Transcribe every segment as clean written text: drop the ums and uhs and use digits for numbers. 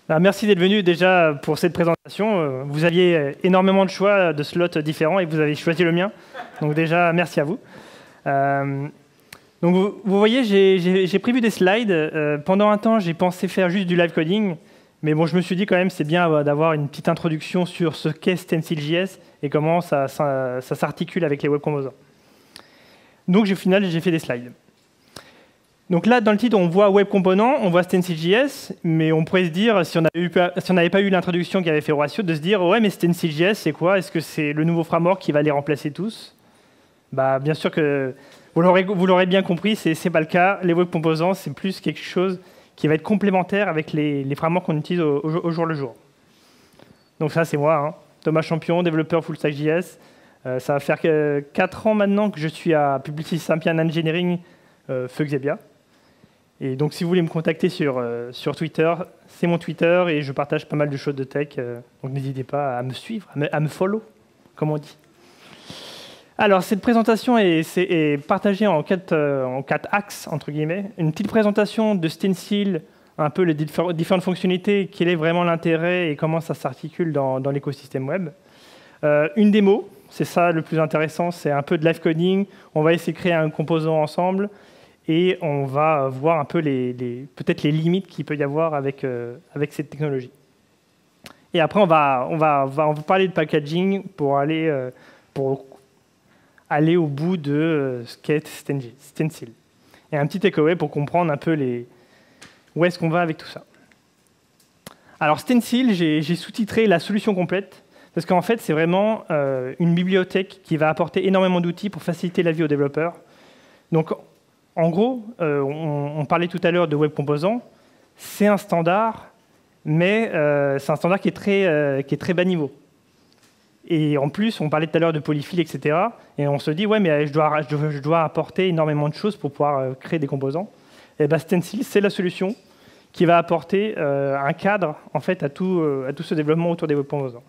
Merci d'être venu déjà pour cette présentation. Vous aviez énormément de choix de slots différents et vous avez choisi le mien. Donc déjà, merci à vous. Donc vous voyez, j'ai prévu des slides. Pendant un temps, j'ai pensé faire juste du live coding. Mais bon, je me suis dit quand même, c'est bien d'avoir une petite introduction sur ce qu'est Stencil.js et comment ça s'articule avec les web composants. Donc au final, j'ai fait des slides. Donc là, dans le titre, on voit Web Component, on voit Stencil.js, mais on pourrait se dire, si on n'avait pas eu l'introduction qu'avait fait Horacio, de se dire, ouais, mais Stencil.js, c'est quoi? Est-ce que c'est le nouveau framework qui va les remplacer tous? Bah, bien sûr que vous l'aurez bien compris, ce n'est pas le cas. Les Web Components, c'est plus quelque chose qui va être complémentaire avec les frameworks qu'on utilise au jour le jour. Donc ça, c'est moi, hein, Thomas Champion, développeur full stack JS. Ça va faire 4 ans maintenant que je suis à Publicis Sapient Engineering, feu Xebia. Et donc, si vous voulez me contacter sur Twitter, c'est mon Twitter et je partage pas mal de choses de tech. Donc, n'hésitez pas à me suivre, à me follow, comme on dit. Alors, cette présentation est partagée en quatre axes, entre guillemets. Une petite présentation de Stencil, un peu les différentes fonctionnalités, quel est vraiment l'intérêt et comment ça s'articule dans l'écosystème web. Une démo, c'est ça le plus intéressant, c'est un peu de live coding. On va essayer de créer un composant ensemble. Et on va voir un peu peut-être les limites qu'il peut y avoir avec cette technologie. Et après, on va parler de packaging pour aller au bout de ce qu'est Stencil. Et un petit takeaway pour comprendre un peu où est-ce qu'on va avec tout ça. Alors Stencil, j'ai sous-titré la solution complète, parce qu'en fait, c'est vraiment une bibliothèque qui va apporter énormément d'outils pour faciliter la vie aux développeurs. Donc, en gros, on parlait tout à l'heure de Web Composants, c'est un standard, mais c'est un standard qui est très bas niveau. Et en plus, on parlait tout à l'heure de polyfill, etc. Et on se dit, ouais, mais je dois apporter énormément de choses pour pouvoir créer des composants. Et ben, Stencil, c'est la solution qui va apporter un cadre en fait, à tout ce développement autour des Web Composants.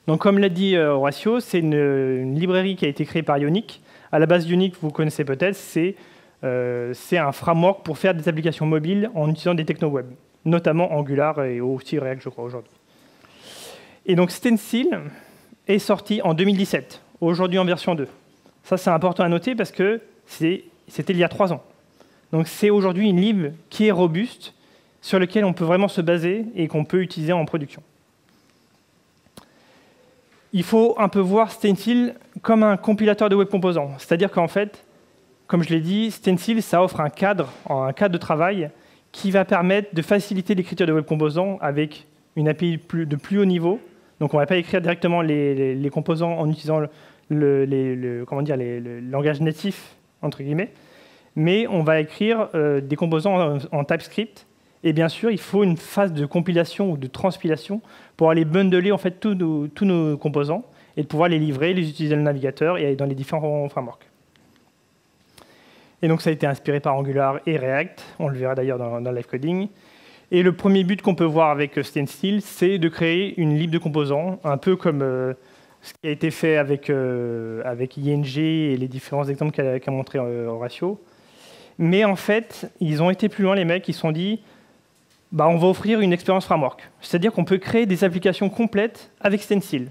Donc, comme l'a dit Horacio, c'est une librairie qui a été créée par Ionic. À la base, Ionic, vous connaissez peut-être, c'est un framework pour faire des applications mobiles en utilisant des techno web, notamment Angular et aussi React, je crois, aujourd'hui. Et donc, Stencil est sorti en 2017, aujourd'hui en version 2. Ça, c'est important à noter parce que c'était il y a 3 ans. Donc, c'est aujourd'hui une lib qui est robuste, sur laquelle on peut vraiment se baser et qu'on peut utiliser en production. Il faut un peu voir Stencil comme un compilateur de web composants. C'est-à-dire qu'en fait, comme je l'ai dit, Stencil, ça offre un cadre de travail qui va permettre de faciliter l'écriture de web composants avec une API de plus haut niveau. Donc, on ne va pas écrire directement les composants en utilisant le langage natif, entre guillemets, mais on va écrire des composants en TypeScript. Et bien sûr, il faut une phase de compilation ou de transpilation pour aller bundler en fait, tous nos composants et de pouvoir les livrer, les utiliser dans le navigateur et dans les différents frameworks. Et donc, ça a été inspiré par Angular et React. On le verra d'ailleurs dans Live Coding. Et le premier but qu'on peut voir avec Stencil, c'est de créer une lib de composants, un peu comme ce qui a été fait avec ING et les différents exemples qu'a montré Horacio. Mais en fait, ils ont été plus loin, les mecs. Ils se sont dit, bah, on va offrir une expérience framework. C'est-à-dire qu'on peut créer des applications complètes avec Stencil.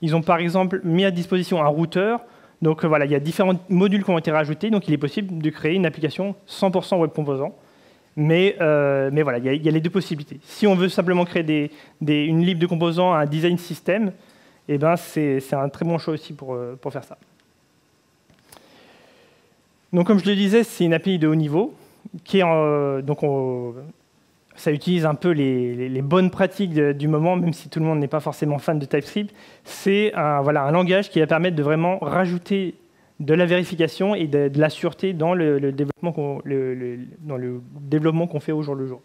Ils ont par exemple mis à disposition un routeur. Donc voilà, il y a différents modules qui ont été rajoutés. Donc il est possible de créer une application 100% web composant. Mais voilà, il y a les deux possibilités. Si on veut simplement créer une lib de composants, un design system, eh ben c'est un très bon choix aussi pour faire ça. Donc comme je le disais, c'est une API de haut niveau qui est ça utilise un peu les bonnes pratiques du moment, même si tout le monde n'est pas forcément fan de TypeScript. C'est un langage qui va permettre de vraiment rajouter de la vérification et de la sûreté dans le développement qu'on fait au jour le jour.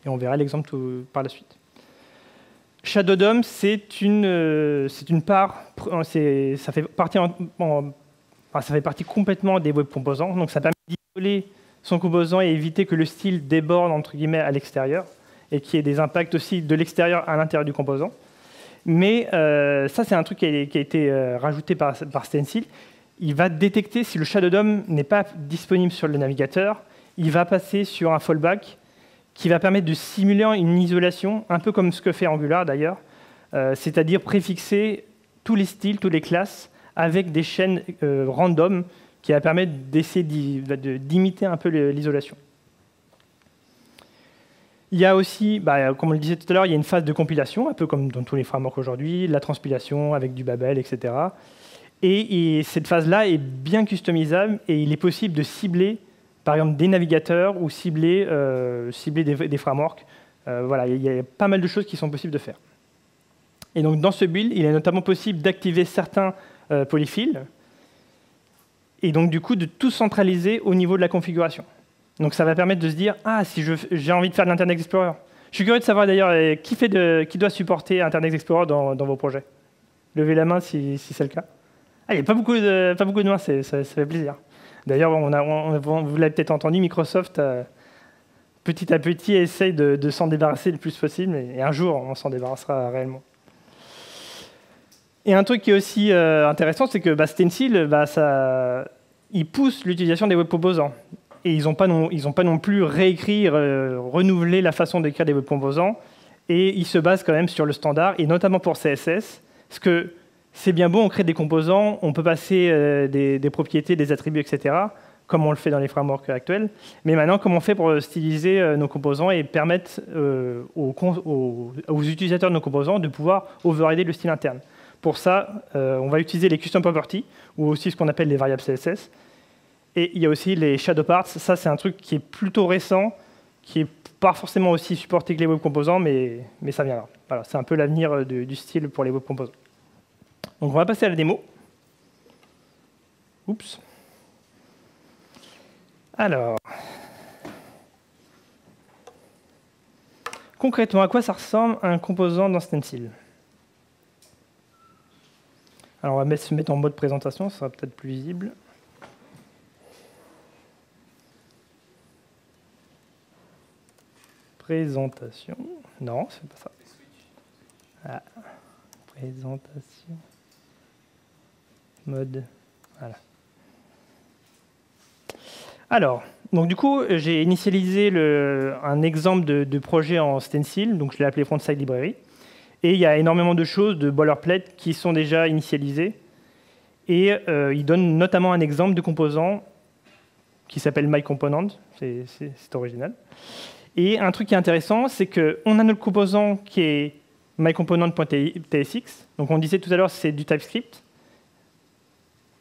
Et on verra l'exemple par la suite. Shadow DOM, c'est une part, ça fait partie complètement des web composants. Donc ça permet d'isoler son composant et éviter que le style déborde entre guillemets à l'extérieur et qu'il y ait des impacts aussi de l'extérieur à l'intérieur du composant. Mais ça, c'est un truc qui a été rajouté par Stencil. Il va détecter si le Shadow DOM n'est pas disponible sur le navigateur. Il va passer sur un fallback qui va permettre de simuler une isolation, un peu comme ce que fait Angular d'ailleurs, c'est-à-dire préfixer tous les styles, toutes les classes, avec des chaînes random qui va permettre d'essayer d'imiter un peu l'isolation. Il y a aussi, comme on le disait tout à l'heure, il y a une phase de compilation, un peu comme dans tous les frameworks aujourd'hui, la transpilation avec du Babel, etc. Et cette phase-là est bien customisable et il est possible de cibler, par exemple, des navigateurs ou cibler des frameworks. Voilà, il y a pas mal de choses qui sont possibles de faire. Et donc, dans ce build, il est notamment possible d'activer certains polyfills et donc, du coup, de tout centraliser au niveau de la configuration. Donc, ça va permettre de se dire, ah, si j'ai envie de faire de l'Internet Explorer. Je suis curieux de savoir d'ailleurs qui doit supporter Internet Explorer dans vos projets. Levez la main si c'est le cas. Ah, il n'y a pas beaucoup de mains, ça fait plaisir. D'ailleurs, vous l'avez peut-être entendu, Microsoft, petit à petit, essaye de s'en débarrasser le plus possible, et un jour, on s'en débarrassera réellement. Et un truc qui est aussi intéressant, c'est que Stencil, il pousse l'utilisation des web composants. Et ils n'ont pas non plus réécrit, renouvelé la façon d'écrire des web composants, et ils se basent quand même sur le standard, et notamment pour CSS, parce que c'est bien beau, on crée des composants, on peut passer des propriétés, des attributs, etc., comme on le fait dans les frameworks actuels. Mais maintenant, comment on fait pour styliser nos composants et permettre aux utilisateurs de nos composants de pouvoir overrider le style interne. Pour ça, on va utiliser les custom properties, ou aussi ce qu'on appelle les variables CSS. Et il y a aussi les shadow parts. Ça, c'est un truc qui est plutôt récent, qui n'est pas forcément aussi supporté que les web composants, mais ça viendra. Voilà, c'est un peu l'avenir du style pour les web composants. Donc on va passer à la démo. Oups. Alors, concrètement, à quoi ça ressemble un composant dans Stencil? Alors on va se mettre en mode présentation, ça sera peut-être plus visible. Présentation. Non, c'est pas ça. Ah. Présentation. Mode. Voilà. Alors, donc du coup, j'ai initialisé un exemple de projet en Stencil, donc je l'ai appelé Frontside Library. Et il y a énormément de choses, de boilerplate, qui sont déjà initialisées. Et il donne notamment un exemple de composant qui s'appelle MyComponent, c'est original. Et un truc qui est intéressant, c'est qu'on a notre composant qui est myComponent.tsx. Donc on disait tout à l'heure, c'est du TypeScript.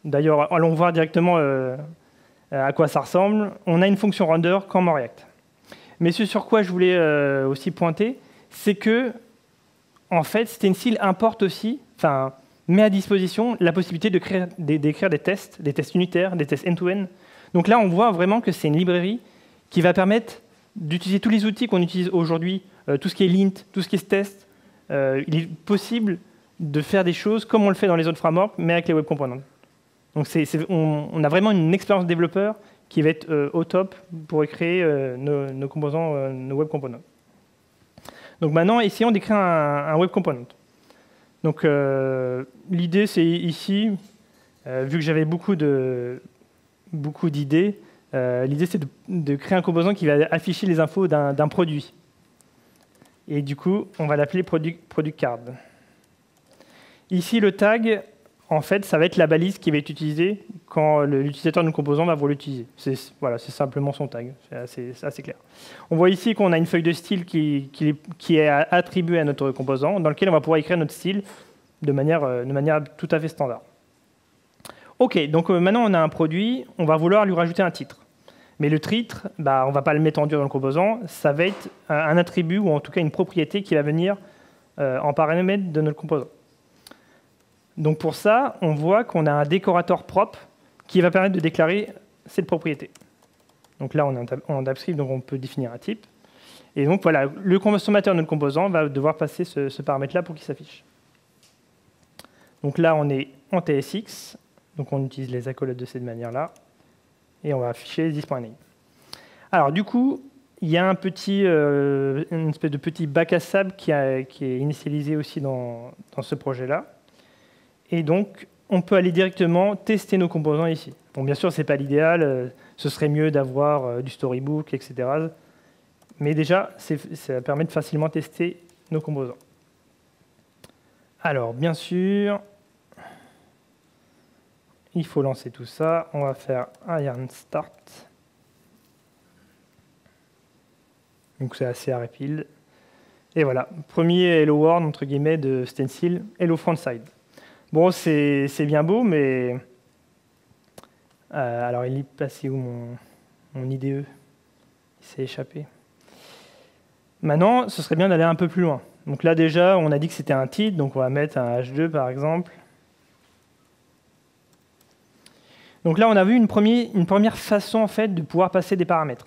D'ailleurs, allons voir directement à quoi ça ressemble. On a une fonction render comme en React. Mais ce sur quoi je voulais aussi pointer, c'est que, en fait, Stencil importe aussi, met à disposition la possibilité d'écrire des tests unitaires, des tests end-to-end. Donc là, on voit vraiment que c'est une librairie qui va permettre d'utiliser tous les outils qu'on utilise aujourd'hui, tout ce qui est lint, tout ce qui est test. Il est possible de faire des choses comme on le fait dans les autres frameworks, mais avec les web components. Donc on a vraiment une expérience développeur qui va être au top pour créer nos composants, nos web components. Donc maintenant, essayons d'écrire un web component. Donc l'idée, c'est ici, vu que j'avais beaucoup d'idées, l'idée, c'est de créer un composant qui va afficher les infos d'un produit. Et du coup, on va l'appeler product card. Ici, le tag, en fait, ça va être la balise qui va être utilisée quand l'utilisateur de nos composants va vouloir l'utiliser. Voilà, c'est simplement son tag. C'est assez clair. On voit ici qu'on a une feuille de style qui est attribuée à notre composant, dans lequel on va pouvoir écrire notre style de manière tout à fait standard. OK, donc maintenant, on a un produit. On va vouloir lui rajouter un titre. Mais le titre, on ne va pas le mettre en dur dans le composant. Ça va être un attribut, ou en tout cas une propriété qui va venir en paramètre de notre composant. Donc pour ça, on voit qu'on a un décorateur propre qui va permettre de déclarer cette propriété. Donc là, on est en TypeScript, donc on peut définir un type. Et donc voilà, le consommateur de notre composant va devoir passer ce paramètre-là pour qu'il s'affiche. Donc là, on est en TSX, donc on utilise les accolades de cette manière-là, et on va afficher this.name. Alors du coup, il y a une espèce de petit bac à sable qui est initialisé aussi dans ce projet-là. Et donc, on peut aller directement tester nos composants ici. Bon, bien sûr, ce n'est pas l'idéal. Ce serait mieux d'avoir du storybook, etc. Mais déjà, ça permet de facilement tester nos composants. Alors, bien sûr, il faut lancer tout ça. On va faire un yarn start. Donc c'est assez rapide. Et voilà, premier hello world entre guillemets de stencil, hello frontside. Bon, c'est bien beau, mais alors il est passé où mon IDE? Il s'est échappé. Maintenant, ce serait bien d'aller un peu plus loin. Donc là déjà, on a dit que c'était un titre, donc on va mettre un H2 par exemple. Donc là, on a vu une première façon en fait de pouvoir passer des paramètres.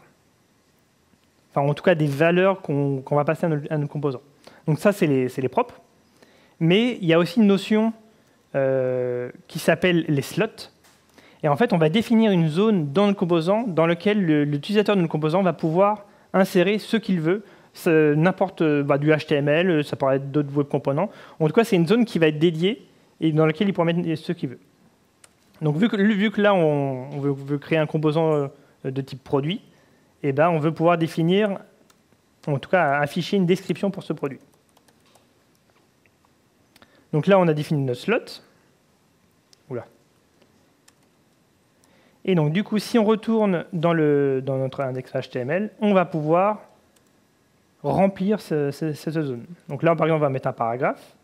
Enfin, en tout cas, des valeurs qu'on va passer à nos composants. Donc ça, c'est les propres. Mais il y a aussi une notion qui s'appelle les slots. Et en fait, on va définir une zone dans le composant dans laquelle l'utilisateur de notre composant va pouvoir insérer ce qu'il veut, n'importe du HTML, ça pourrait être d'autres web components. En tout cas, c'est une zone qui va être dédiée et dans laquelle il pourra mettre ce qu'il veut. Donc, vu que là, on veut créer un composant de type produit, eh ben, on veut pouvoir définir, en tout cas, afficher une description pour ce produit. Donc là, on a défini notre slot. Oula. Et donc, du coup, si on retourne dans notre index HTML, on va pouvoir remplir cette zone. Donc là, par exemple, on va mettre un paragraphe.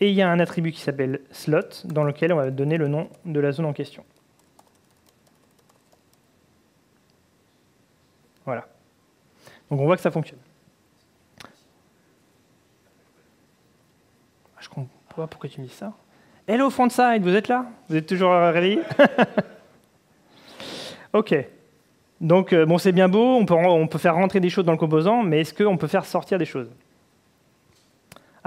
Et il y a un attribut qui s'appelle slot, dans lequel on va donner le nom de la zone en question. Voilà. Donc on voit que ça fonctionne. Je comprends pas pourquoi tu me dis ça. Hello frontside, vous êtes là? Vous êtes toujours réveillés? OK. Donc bon, c'est bien beau, on peut faire rentrer des choses dans le composant, mais est-ce qu'on peut faire sortir des choses?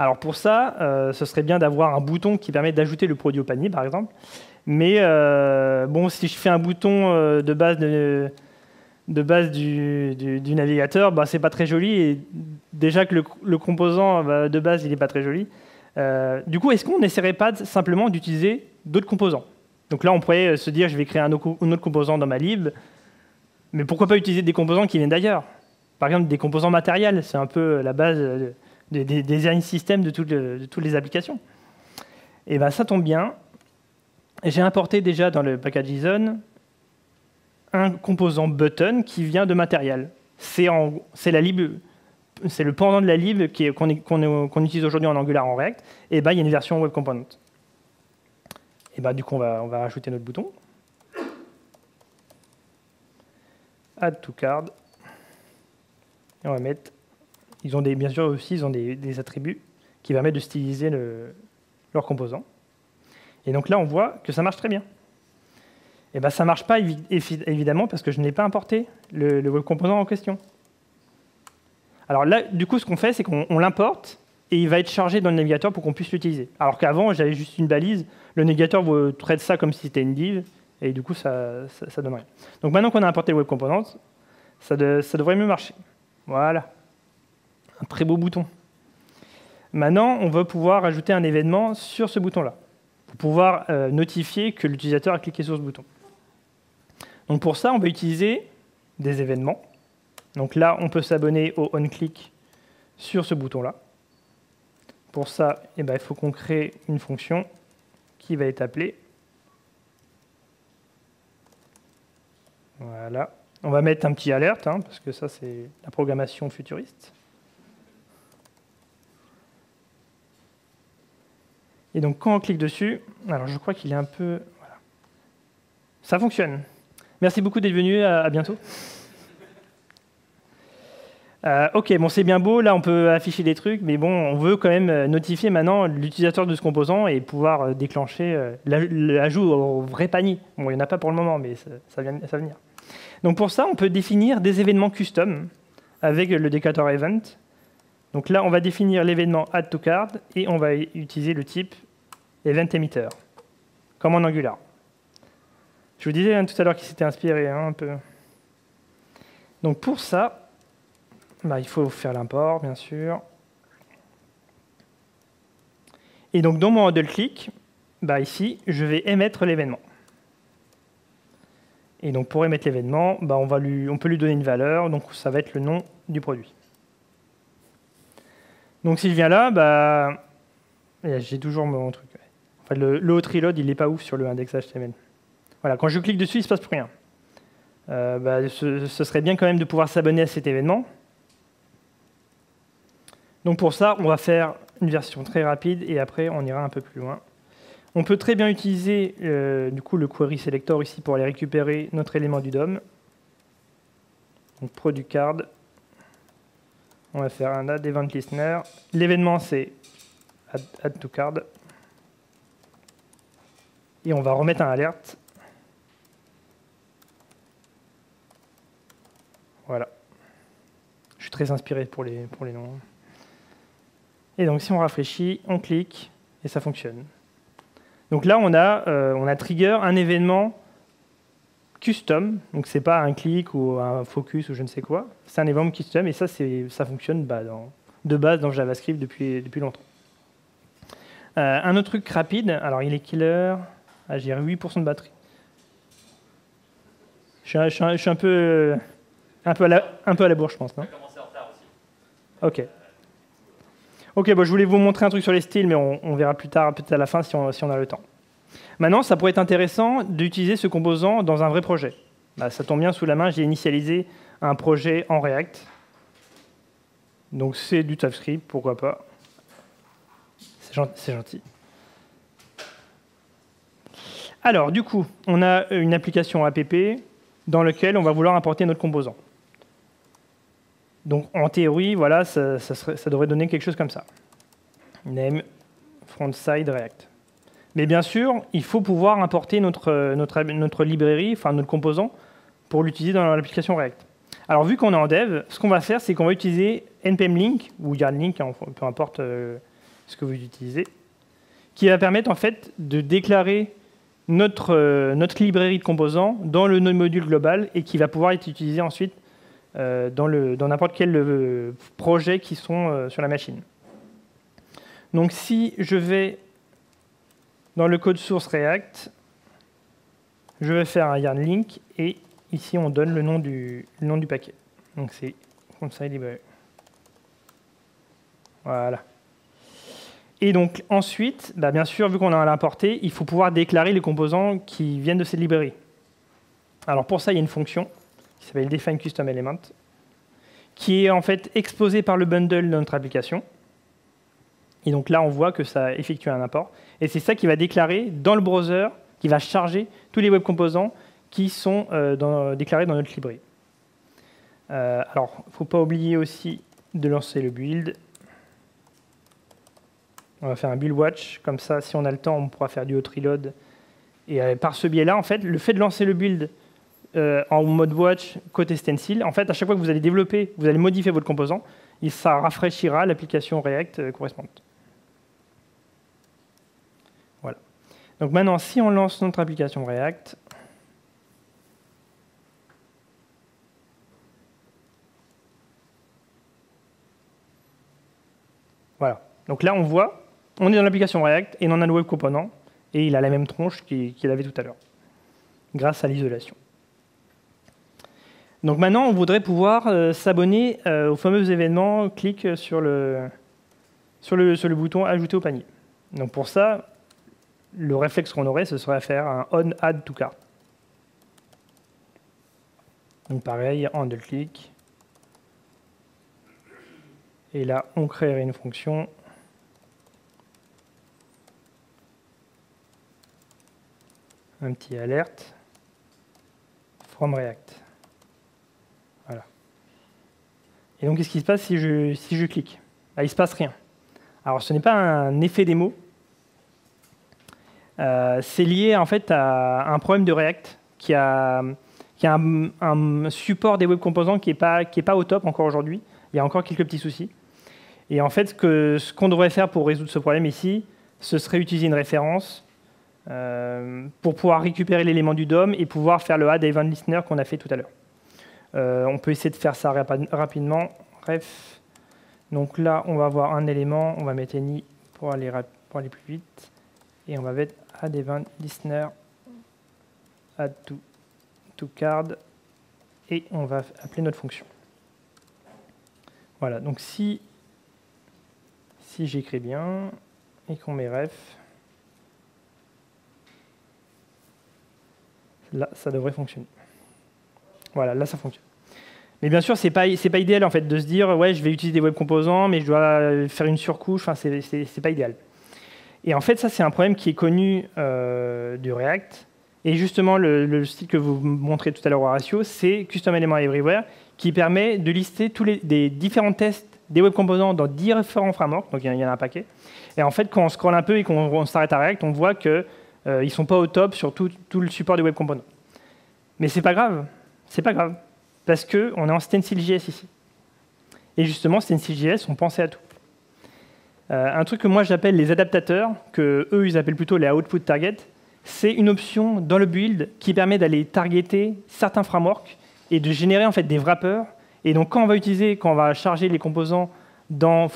Alors pour ça, ce serait bien d'avoir un bouton qui permet d'ajouter le produit au panier, par exemple. Mais bon, si je fais un bouton de base du navigateur, bah, c'est pas très joli. Et déjà que le composant de base, il n'est pas très joli. Du coup, est-ce qu'on n'essaierait pas simplement d'utiliser d'autres composants? Donc là, on pourrait se dire, je vais créer un autre composant dans ma lib, mais pourquoi pas utiliser des composants qui viennent d'ailleurs? Par exemple, des composants matériels, c'est un peu la base des design systems de toutes les applications. Et bien, ça tombe bien. J'ai importé déjà dans le package JSON un composant button qui vient de matériel. C'est la lib, c'est le pendant de la lib qu'on utilise aujourd'hui en Angular en React. Et ben, il y a une version web component. Et ben, du coup, on va rajouter notre bouton. Add to card. Et on va mettre. Bien sûr aussi, ils ont des attributs qui permettent de styliser leur composant. Et donc là, on voit que ça marche très bien. Et ben, ça ne marche pas évidemment parce que je n'ai pas importé le web component en question. Alors là, du coup, ce qu'on fait, c'est qu'on l'importe et il va être chargé dans le navigateur pour qu'on puisse l'utiliser. Alors qu'avant, j'avais juste une balise, le navigateur traite ça comme si c'était une div, et du coup, ça donne rien. Donc maintenant qu'on a importé le web component, ça devrait mieux marcher. Voilà. Un très beau bouton. Maintenant, on va pouvoir ajouter un événement sur ce bouton-là, pour pouvoir notifier que l'utilisateur a cliqué sur ce bouton. Donc pour ça, on va utiliser des événements. Donc là, on peut s'abonner au onClick sur ce bouton-là. Pour ça, eh ben, il faut qu'on crée une fonction qui va être appelée. Voilà. On va mettre un petit alerte, hein, parce que ça, c'est la programmation futuriste. Et donc, quand on clique dessus, alors je crois qu'il est un peu... Voilà. Ça fonctionne. Merci beaucoup d'être venu. À bientôt. OK, bon, c'est bien beau. Là, on peut afficher des trucs, mais bon, on veut quand même notifier maintenant l'utilisateur de ce composant et pouvoir déclencher l'ajout au vrai panier. Bon, il n'y en a pas pour le moment, mais ça va venir. Donc pour ça, on peut définir des événements custom avec le déclarateur event. Donc là, on va définir l'événement add to card et on va utiliser le type event emitter, comme en Angular. Je vous disais tout à l'heure qu'il s'était inspiré un peu. Donc pour ça, il faut faire l'import, bien sûr. Et donc dans mon handle click, ici, je vais émettre l'événement. Et donc pour émettre l'événement, bah, on peut lui donner une valeur, donc ça va être le nom du produit. Donc si je viens là, bah, j'ai toujours mon truc. Enfin, le hot reload, il n'est pas ouf sur le index.html. Voilà, quand je clique dessus, il ne se passe plus rien. Bah, ce serait bien quand même de pouvoir s'abonner à cet événement. Donc pour ça, on va faire une version très rapide et après on ira un peu plus loin. On peut très bien utiliser du coup, le query selector ici pour aller récupérer notre élément du DOM. Donc product card. On va faire un add event listener. L'événement c'est add to card. Et on va remettre un alerte. Voilà. Je suis très inspiré pour les noms. Et donc si on rafraîchit, on clique et ça fonctionne. Donc là, on a trigger un événement custom. Donc c'est pas un clic ou un focus ou je ne sais quoi. C'est un événement custom et ça fonctionne de base dans JavaScript depuis longtemps. Un autre truc rapide. Alors il est killer. J'ai 8% de batterie. Je suis un peu à la bourre, je pense. Non ? Ok. Ok, bon, je voulais vous montrer un truc sur les styles, mais on verra plus tard, peut-être à la fin, si on a le temps. Maintenant, ça pourrait être intéressant d'utiliser ce composant dans un vrai projet. Bah, ça tombe bien sous la main, j'ai initialisé un projet en React. Donc c'est du TypeScript, pourquoi pas. C'est gentil. Alors, du coup, on a une application app dans laquelle on va vouloir importer notre composant. Donc, en théorie, voilà, ça devrait donner quelque chose comme ça. Name, frontside, React. Mais bien sûr, il faut pouvoir importer notre librairie, enfin notre composant, pour l'utiliser dans l'application React. Alors, vu qu'on est en dev, ce qu'on va faire, c'est qu'on va utiliser npm link, ou YARN-link, hein, peu importe ce que vous utilisez, qui va permettre en fait de déclarer notre librairie de composants dans le node module global et qui va pouvoir être utilisé ensuite dans n'importe quel projet qui sont sur la machine. Donc si je vais dans le code source React, je vais faire un yarn link et ici on donne le nom du paquet. Donc c'est frontside library. Voilà. Et donc ensuite, bah bien sûr, vu qu'on a l'importé, il faut pouvoir déclarer les composants qui viennent de cette librairie. Alors pour ça, il y a une fonction qui s'appelle define custom element, qui est en fait exposée par le bundle de notre application. Et donc là, on voit que ça effectue un import. Et c'est ça qui va déclarer dans le browser, qui va charger tous les web composants qui sont déclarés dans notre librairie. Alors, il ne faut pas oublier aussi de lancer le build. On va faire un build watch. Comme ça, si on a le temps, on pourra faire du hot reload. Et par ce biais-là, en fait, le fait de lancer le build en mode watch côté stencil, en fait, à chaque fois que vous allez développer, vous allez modifier votre composant, ça rafraîchira l'application React correspondante. Voilà. Donc maintenant, si on lance notre application React, voilà. Donc là, on voit, on est dans l'application React et on a le web component et il a la même tronche qu'il avait tout à l'heure, grâce à l'isolation. Donc maintenant, on voudrait pouvoir s'abonner aux fameux événements, clique sur le bouton Ajouter au panier. Donc pour ça, le réflexe qu'on aurait, ce serait à faire un on add to cart. Donc pareil, on double clic. Et là, on créerait une fonction. Un petit alerte from React. Voilà. Et donc, qu'est-ce qui se passe si je clique? Il ne se passe rien. Alors, ce n'est pas un effet démo. C'est lié en fait à un problème de React qui a un support des web composants qui n'est pas au top encore aujourd'hui. Il y a encore quelques petits soucis. Et en fait, ce qu'on devrait faire pour résoudre ce problème ici, ce serait utiliser une référence pour pouvoir récupérer l'élément du DOM et pouvoir faire le add event listener qu'on a fait tout à l'heure. On peut essayer de faire ça rapidement. Bref. Donc là, on va avoir un élément, on va mettre any pour aller plus vite. Et on va mettre add event listener add to toCard, et on va appeler notre fonction. Voilà, donc si j'écris bien et qu'on met ref, là, ça devrait fonctionner. Voilà, là, ça fonctionne. Mais bien sûr, c'est pas idéal en fait de se dire ouais, je vais utiliser des web composants, mais je dois faire une surcouche. Enfin, c'est pas idéal. Et en fait, ça, c'est un problème qui est connu du React. Et justement, le style que vous montrez tout à l'heure, Horatio, c'est Custom Element Everywhere, qui permet de lister des différents tests des web composants dans différents frameworks. Donc, il y en a un paquet. Et en fait, quand on scrolle un peu et qu'on s'arrête à React, on voit qu'ils ne sont pas au top sur tout le support des web components. Mais c'est pas grave. C'est pas grave. Parce qu'on est en Stencil.js ici. Et justement, Stencil.js, on pensait à tout. Un truc que moi j'appelle les adaptateurs, que eux ils appellent plutôt les output target, c'est une option dans le build qui permet d'aller targeter certains frameworks et de générer en fait des wrappers. Et donc quand on va charger les composants dans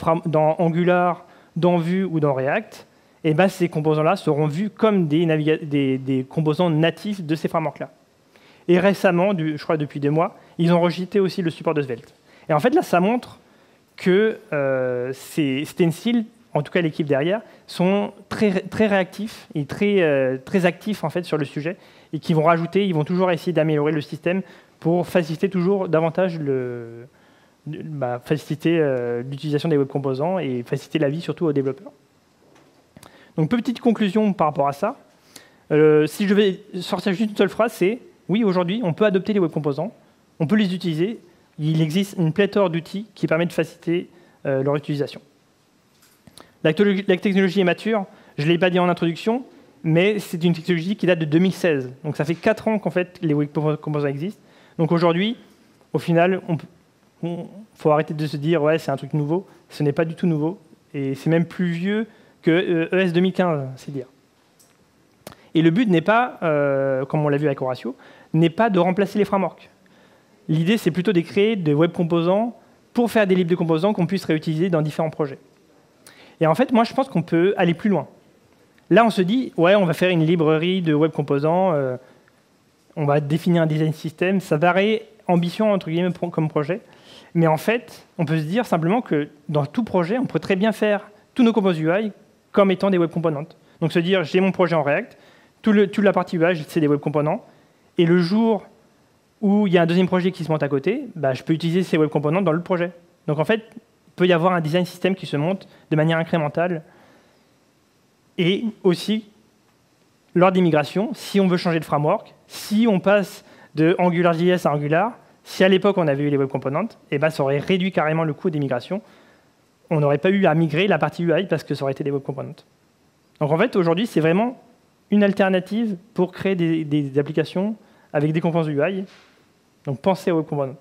Angular, dans Vue ou dans React, et ben ces composants-là seront vus comme des composants natifs de ces frameworks-là. Et récemment, je crois depuis 2 mois, ils ont rejeté aussi le support de Svelte. Et en fait là, ça montre que ces Stencil, en tout cas l'équipe derrière, sont très réactifs et très actifs en fait, sur le sujet et qui vont rajouter, ils vont toujours essayer d'améliorer le système pour faciliter toujours davantage l'utilisation des web composants et faciliter la vie surtout aux développeurs. Donc petite conclusion par rapport à ça. Si je vais sortir juste une seule phrase, c'est oui, aujourd'hui, on peut adopter les web composants, on peut les utiliser. Il existe une pléthore d'outils qui permettent de faciliter leur utilisation. La technologie est mature, je ne l'ai pas dit en introduction, mais c'est une technologie qui date de 2016. Donc ça fait 4 ans qu'en fait les web composants existent. Donc aujourd'hui, au final, il faut arrêter de se dire ouais, c'est un truc nouveau. Ce n'est pas du tout nouveau. Et c'est même plus vieux que ES 2015, c'est dire. Et le but n'est pas, comme on l'a vu avec Horatio, n'est pas de remplacer les frameworks. L'idée, c'est plutôt de créer des web composants pour faire des libres de composants qu'on puisse réutiliser dans différents projets. Et en fait, moi, je pense qu'on peut aller plus loin. Là, on se dit, ouais, on va faire une librairie de web composants, on va définir un design system, ça paraît ambition, entre guillemets, comme projet. Mais en fait, on peut se dire simplement que dans tout projet, on peut très bien faire tous nos compos UI comme étant des web components. Donc se dire, j'ai mon projet en React, toute la partie UI, c'est des web components, et le jour où il y a un deuxième projet qui se monte à côté, bah, je peux utiliser ces web components dans le projet. Donc en fait, il peut y avoir un design system qui se monte de manière incrémentale. Et aussi, lors des migrations, si on veut changer de framework, si on passe de AngularJS à Angular, si à l'époque on avait eu les web components, eh ben, ça aurait réduit carrément le coût des migrations. On n'aurait pas eu à migrer la partie UI parce que ça aurait été des web components. Donc en fait, aujourd'hui, c'est vraiment une alternative pour créer des applications avec des composants UI. Donc pensez aux web components.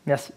Merci.